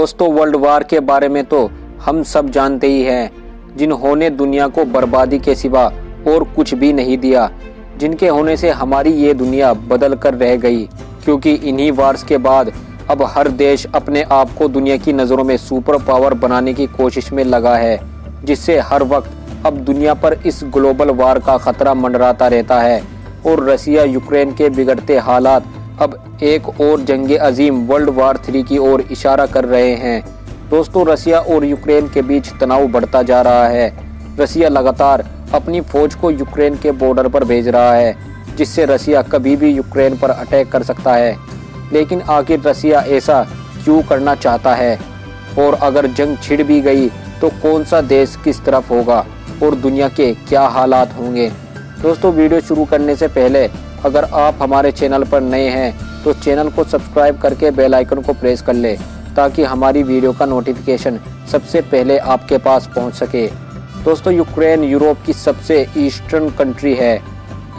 दोस्तों world war के बारे में तो हम सब जानते ही हैं, जिन्होंने दुनिया को बर्बादी के सिवा और कुछ भी नहीं दिया, जिनके होने से हमारी ये दुनिया बदल कर रह गई। क्योंकि इन्हीं वार्स के बाद अब हर देश अपने आप को दुनिया की नज़रों में सुपर पावर बनाने की कोशिश में लगा है, जिससे हर वक्त अब दुनिया पर इस ग्लोबल वार का खतरा मंडराता रहता है। और रसिया यूक्रेन के बिगड़ते हालात अब एक और जंग अजीम वर्ल्ड वार 3 की ओर इशारा कर रहे हैं। दोस्तों रसिया और यूक्रेन के बीच तनाव बढ़ता जा रहा है। रसिया लगातार अपनी फौज को यूक्रेन के बॉर्डर पर भेज रहा है, जिससे रसिया कभी भी यूक्रेन पर अटैक कर सकता है। लेकिन आखिर रसिया ऐसा क्यों करना चाहता है, और अगर जंग छिड़ भी गई तो कौन सा देश किस तरफ होगा और दुनिया के क्या हालात होंगे। दोस्तों वीडियो शुरू करने से पहले अगर आप हमारे चैनल पर नए हैं तो चैनल को सब्सक्राइब करके बेल आइकन को प्रेस कर ले, ताकि हमारी वीडियो का नोटिफिकेशन सबसे पहले आपके पास पहुंच सके। दोस्तों यूक्रेन यूरोप की सबसे ईस्टर्न कंट्री है।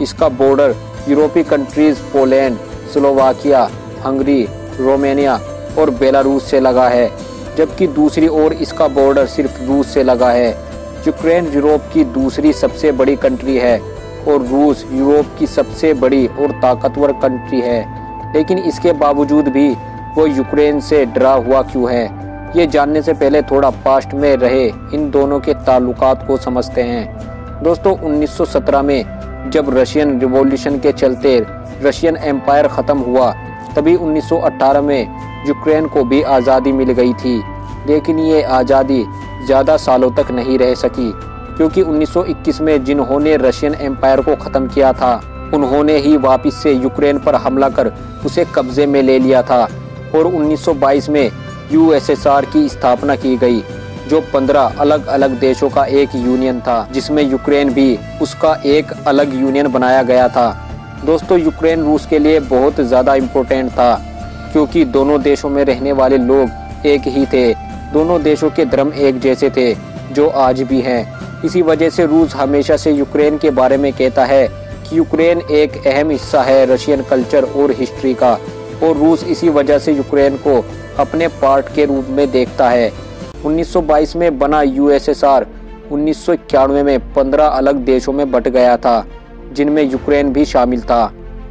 इसका बॉर्डर यूरोपीय countries Poland, Slovakia, Hungary, Romania और बेलारूस से लगा है, जबकि दूसरी ओर इसका बॉर्डर सिर्फ रूस से लगा है। यूक्रेन यूरोप की दूसरी सबसे बड़ी कंट्री है और रूस यूरोप की सबसे बड़ी और ताकतवर कंट्री है। लेकिन इसके बावजूद भी वो यूक्रेन से डरा हुआ क्यों है, ये जानने से पहले थोड़ा पास्ट में रहे इन दोनों के ताल्लुकात को समझते हैं। दोस्तों 1917 में जब रशियन रिवॉल्यूशन के चलते रशियन एम्पायर ख़त्म हुआ, तभी 1918 में यूक्रेन को भी आज़ादी मिल गई थी। लेकिन ये आज़ादी ज़्यादा सालों तक नहीं रह सकी, क्योंकि 1921 में जिन्होंने रशियन एम्पायर को ख़त्म किया था, उन्होंने ही वापस से यूक्रेन पर हमला कर उसे कब्जे में ले लिया था। और 1922 में यूएसएसआर की स्थापना की गई, जो 15 अलग अलग देशों का एक यूनियन था, जिसमें यूक्रेन भी उसका एक अलग यूनियन बनाया गया था। दोस्तों यूक्रेन रूस के लिए बहुत ज़्यादा इम्पोर्टेंट था, क्योंकि दोनों देशों में रहने वाले लोग एक ही थे, दोनों देशों के धर्म एक जैसे थे, जो आज भी हैं। इसी वजह से रूस हमेशा से यूक्रेन के बारे में कहता है कि यूक्रेन एक अहम हिस्सा है रशियन कल्चर और हिस्ट्री का, और रूस इसी वजह से यूक्रेन को अपने पार्ट के रूप में देखता है। 1922 में बना यूएसएसआर 1991 में 15 अलग देशों में बंट गया था, जिनमें यूक्रेन भी शामिल था।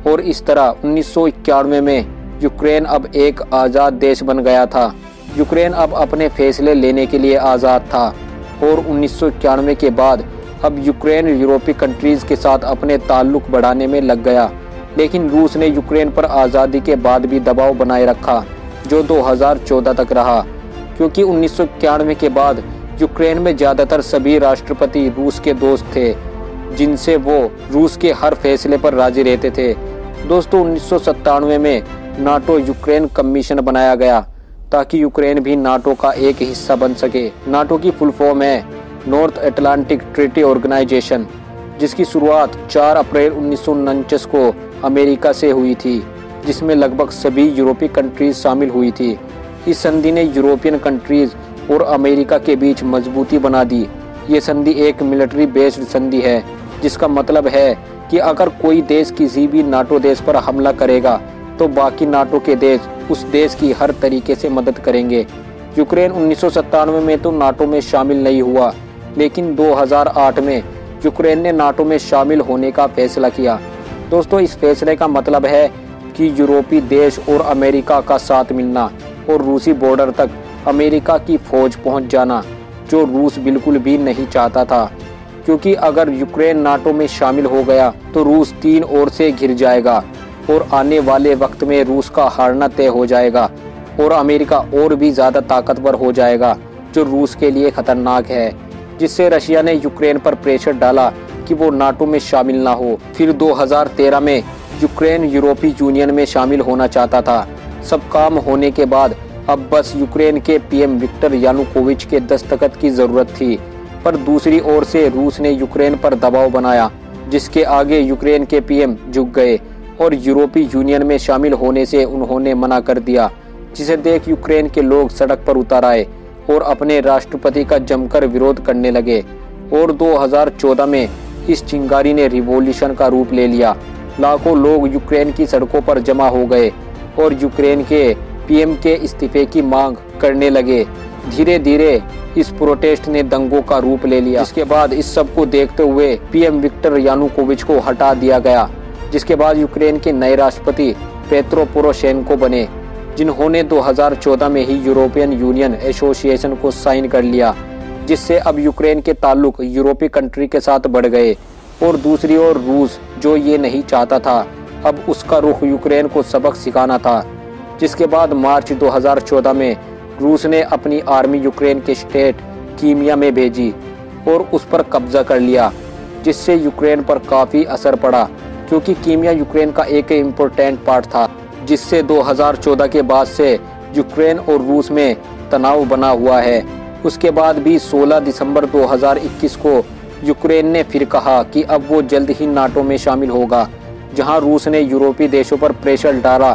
और इस तरह 1991 में यूक्रेन अब एक आज़ाद देश बन गया था। यूक्रेन अब अपने फैसले लेने के लिए आज़ाद था। और 1991 के बाद अब यूक्रेन यूरोपीय कंट्रीज़ के साथ अपने ताल्लुक बढ़ाने में लग गया। लेकिन रूस ने यूक्रेन पर आज़ादी के बाद भी दबाव बनाए रखा, जो 2014 तक रहा, क्योंकि 1991 के बाद यूक्रेन में ज़्यादातर सभी राष्ट्रपति रूस के दोस्त थे, जिनसे वो रूस के हर फैसले पर राजी रहते थे। दोस्तों 1997 में नाटो यूक्रेन कमीशन बनाया गया, ताकि यूक्रेन भी नाटो का एक हिस्सा बन सके। नाटो की फुल फॉर्म है नॉर्थ अटलांटिक ट्रीटी ऑर्गेनाइजेशन, जिसकी शुरुआत 4 अप्रैल 1949 को अमेरिका से हुई थी, जिसमें लगभग सभी यूरोपीय कंट्रीज शामिल हुई थी। इस संधि ने यूरोपियन कंट्रीज और अमेरिका के बीच मजबूती बना दी। ये संधि एक मिलिट्री बेस्ड संधि है, जिसका मतलब है कि अगर कोई देश किसी भी नाटो देश पर हमला करेगा तो बाकी नाटो के देश उस देश की हर तरीके से मदद करेंगे। यूक्रेन 1997 में तो नाटो में शामिल नहीं हुआ, लेकिन 2008 में यूक्रेन ने नाटो में शामिल होने का फैसला किया। दोस्तों इस फैसले का मतलब है कि यूरोपीय देश और अमेरिका का साथ मिलना और रूसी बॉर्डर तक अमेरिका की फौज पहुंच जाना, जो रूस बिल्कुल भी नहीं चाहता था। क्योंकि अगर यूक्रेन नाटो में शामिल हो गया तो रूस 3 ओर से घिर जाएगा और आने वाले वक्त में रूस का हारना तय हो जाएगा और अमेरिका और भी ज़्यादा ताकतवर हो जाएगा, जो रूस के लिए खतरनाक है। जिससे रशिया ने यूक्रेन पर प्रेशर डाला कि वो नाटो में शामिल ना हो। फिर 2013 में यूक्रेन यूरोपीय यूनियन में शामिल होना चाहता था। सब काम होने के बाद अब बस यूक्रेन के पीएम विक्टर यानुकोविच के दस्तखत की ज़रूरत थी। पर दूसरी ओर से रूस ने यूक्रेन पर दबाव बनाया, जिसके आगे यूक्रेन के पीएम झुक गए और यूरोपीय यूनियन में शामिल होने से उन्होंने मना कर दिया, जिसे देख यूक्रेन के लोग सड़क पर उतर आए और अपने राष्ट्रपति का जमकर विरोध करने लगे। और 2014 में इस चिंगारी ने रिवॉल्यूशन का रूप ले लिया। लाखों लोग यूक्रेन की सड़कों पर जमा हो गए और यूक्रेन के पीएम के इस्तीफे की मांग करने लगे। धीरे धीरे इस प्रोटेस्ट ने दंगों का रूप ले लिया। इसके बाद इस सब को देखते हुए पीएम विक्टर यानुकोविच को हटा दिया गया, जिसके बाद यूक्रेन के नए राष्ट्रपति पेत्रो पोरोशेंको बने, जिन्होंने 2014 में ही यूरोपियन यूनियन एसोसिएशन को साइन कर लिया, जिससे अब यूक्रेन के ताल्लुक यूरोपीय कंट्री के साथ बढ़ गए। और दूसरी ओर रूस, जो ये नहीं चाहता था, अब उसका रुख यूक्रेन को सबक सिखाना था। जिसके बाद मार्च 2014 में रूस ने अपनी आर्मी यूक्रेन के स्टेट कीमिया में भेजी और उस पर कब्जा कर लिया, जिससे यूक्रेन पर काफ़ी असर पड़ा, क्योंकि कीमिया यूक्रेन का एक इम्पोर्टेंट पार्ट था, जिससे 2014 के बाद से यूक्रेन और रूस में तनाव बना हुआ है। उसके बाद भी 16 दिसंबर 2021 को यूक्रेन ने फिर कहा कि अब वो जल्द ही नाटो में शामिल होगा, जहां रूस ने यूरोपीय देशों पर प्रेशर डाला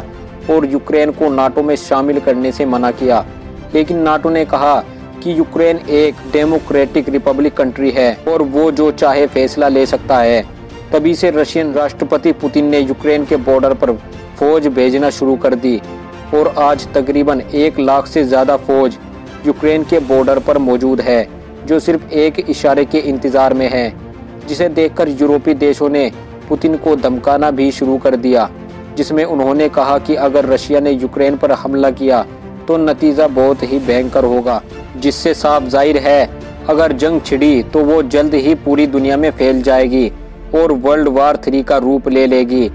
और यूक्रेन को नाटो में शामिल करने से मना किया। लेकिन नाटो ने कहा कि यूक्रेन एक डेमोक्रेटिक रिपब्लिक कंट्री है और वो जो चाहे फैसला ले सकता है। तभी से रशियन राष्ट्रपति पुतिन ने यूक्रेन के बॉर्डर पर फौज भेजना शुरू कर दी और आज तकरीबन 1 लाख से ज़्यादा फौज यूक्रेन के बॉर्डर पर मौजूद है, जो सिर्फ एक इशारे के इंतज़ार में है, जिसे देखकर यूरोपीय देशों ने पुतिन को धमकाना भी शुरू कर दिया, जिसमें उन्होंने कहा कि अगर रशिया ने यूक्रेन पर हमला किया तो नतीजा बहुत ही भयंकर होगा, जिससे साफ जाहिर है अगर जंग छिड़ी तो वो जल्द ही पूरी दुनिया में फैल जाएगी और वर्ल्ड वार 3 का रूप ले लेगी।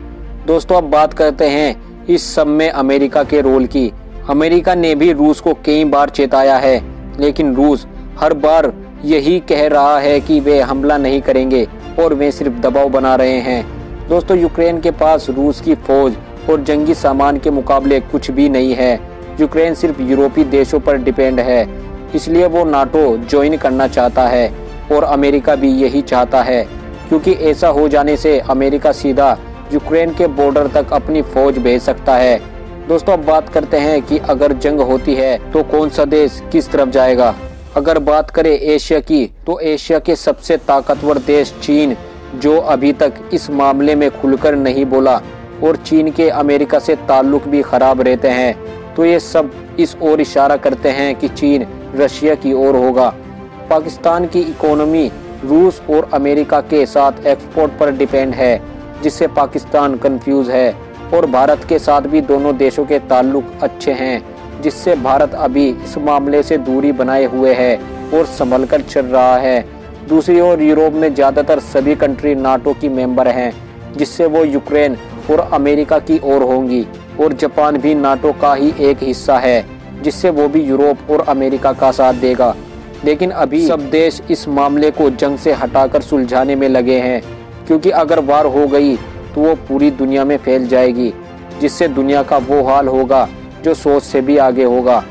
दोस्तों, अब बात करते हैं इस सब में अमेरिका के रोल की। अमेरिका ने भी रूस को कई बार चेताया है, लेकिन रूस हर बार यही कह रहा है कि वे हमला नहीं करेंगे और वे सिर्फ दबाव बना रहे हैं। दोस्तों, यूक्रेन के पास रूस की फौज और जंगी सामान के मुकाबले कुछ भी नहीं है। यूक्रेन सिर्फ यूरोपीय देशों पर डिपेंड है, इसलिए वो नाटो ज्वाइन करना चाहता है और अमेरिका भी यही चाहता है, क्योंकि ऐसा हो जाने से अमेरिका सीधा यूक्रेन के बॉर्डर तक अपनी फौज भेज सकता है। दोस्तों, अब बात करते हैं कि अगर जंग होती है तो कौन सा देश किस तरफ जाएगा। अगर बात करें एशिया की, तो एशिया के सबसे ताकतवर देश चीन, जो अभी तक इस मामले में खुलकर नहीं बोला, और चीन के अमेरिका से ताल्लुक भी खराब रहते हैं, तो ये सब इस ओर इशारा करते हैं कि चीन रशिया की ओर होगा। पाकिस्तान की इकोनॉमी रूस और अमेरिका के साथ एक्सपोर्ट पर डिपेंड है, जिससे पाकिस्तान कंफ्यूज है, और भारत के साथ भी दोनों देशों के ताल्लुक अच्छे हैं, जिससे भारत अभी इस मामले से दूरी बनाए हुए है और संभल कर चल रहा है। दूसरी ओर यूरोप में ज़्यादातर सभी कंट्री नाटो की मेंबर हैं, जिससे वो यूक्रेन और अमेरिका की ओर होंगी, और जापान भी नाटो का ही एक हिस्सा है, जिससे वो भी यूरोप और अमेरिका का साथ देगा। लेकिन अभी सब देश इस मामले को जंग से हटाकर सुलझाने में लगे हैं, क्योंकि अगर वार हो गई तो वो पूरी दुनिया में फैल जाएगी, जिससे दुनिया का वो हाल होगा जो सोच से भी आगे होगा।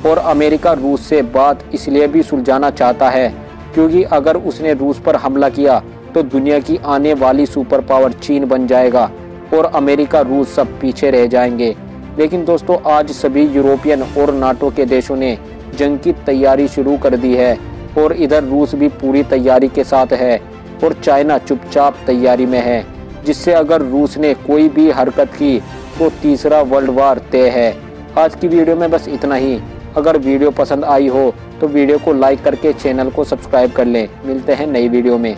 और अमेरिका रूस से बात इसलिए भी सुलझाना चाहता है, क्योंकि अगर उसने रूस पर हमला किया तो दुनिया की आने वाली सुपर पावर चीन बन जाएगा और अमेरिका रूस सब पीछे रह जाएंगे। लेकिन दोस्तों, आज सभी यूरोपियन और नाटो के देशों ने जंग की तैयारी शुरू कर दी है, और इधर रूस भी पूरी तैयारी के साथ है और चाइना चुपचाप तैयारी में है, जिससे अगर रूस ने कोई भी हरकत की तो तीसरा वर्ल्ड वार तय है। आज की वीडियो में बस इतना ही। अगर वीडियो पसंद आई हो तो वीडियो को लाइक करके चैनल को सब्सक्राइब कर लें। मिलते हैं नई वीडियो में।